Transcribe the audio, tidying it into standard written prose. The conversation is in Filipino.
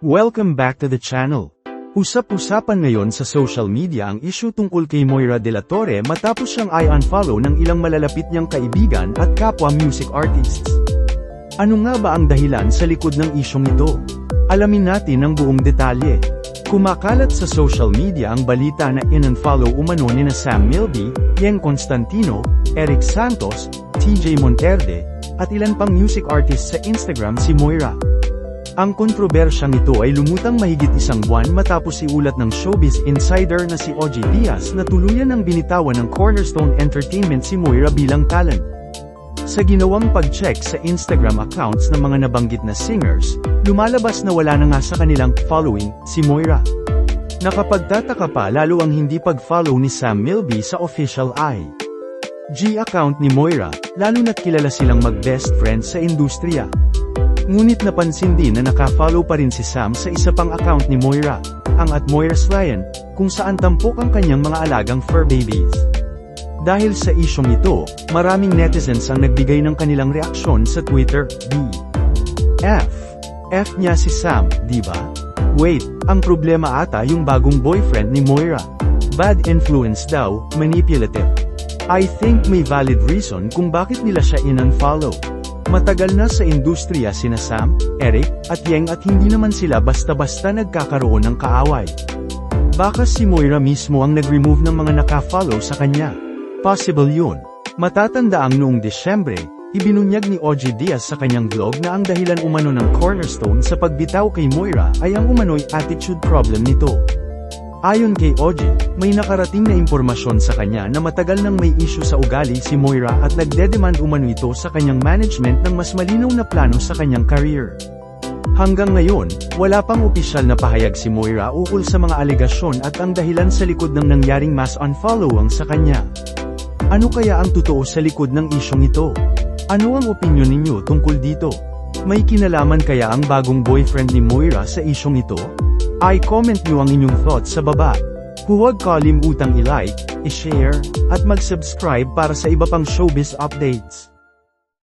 Welcome back to the channel. Usap-usapan ngayon sa social media ang issue tungkol kay Moira De La Torre matapos siyang i-unfollow ng ilang malalapit niyang kaibigan at kapwa music artists. Ano nga ba ang dahilan sa likod ng isyong ito? Alamin natin ang buong detalye. Kumakalat sa social media ang balita na in-unfollow umano nina Sam Milby, Yen Constantino, Eric Santos, TJ Monterde, at ilan pang music artists sa Instagram si Moira. Ang kontrobersyang ito ay lumutang mahigit isang buwan matapos iulat ng showbiz insider na si OG Diaz na tuluyan ng binitawan ng Cornerstone Entertainment si Moira bilang talent. Sa ginawang pag-check sa Instagram accounts ng mga nabanggit na singers, lumalabas na wala na nga sa kanilang following si Moira. Nakapagtataka pa lalo ang hindi pag-follow ni Sam Milby sa official IG account ni Moira, lalo na't kilala silang mag-best friends sa industriya. Ngunit napansin din na naka-follow pa rin si Sam sa isa pang account ni Moira, ang @MoiraSlian, kung saan tampok ang kanyang mga alagang fur babies. Dahil sa isyong ito, maraming netizens ang nagbigay ng kanilang reaksyon sa Twitter. F niya si Sam, diba? Wait, ang problema ata yung bagong boyfriend ni Moira. Bad influence daw, manipulative. I think may valid reason kung bakit nila siya in-unfollow. Matagal na sa industriya sina Sam, Eric, at Yeng at hindi naman sila basta-basta nagkakaroon ng kaaway. Baka si Moira mismo ang nag-remove ng mga naka-follow sa kanya. Possible yun. Matatandaang noong Desyembre, ibinunyag ni OG Diaz sa kanyang vlog na ang dahilan umano ng Cornerstone sa pagbitaw kay Moira ay ang umano'y attitude problem nito. Ayon kay OG, may nakarating na impormasyon sa kanya na matagal nang may issue sa ugali si Moira at nagdedemand umano ito sa kanyang management ng mas malinaw na plano sa kanyang career. Hanggang ngayon, wala pang opisyal na pahayag si Moira ukol sa mga alegasyon at ang dahilan sa likod ng nangyaring mass unfollowing sa kanya. Ano kaya ang totoo sa likod ng isyong ito? Ano ang opinyon ninyo tungkol dito? May kinalaman kaya ang bagong boyfriend ni Moira sa isyong ito? I-comment nyo ang inyong thoughts sa baba. Huwag kalimutang i-like, i-share, at mag-subscribe para sa iba pang showbiz updates.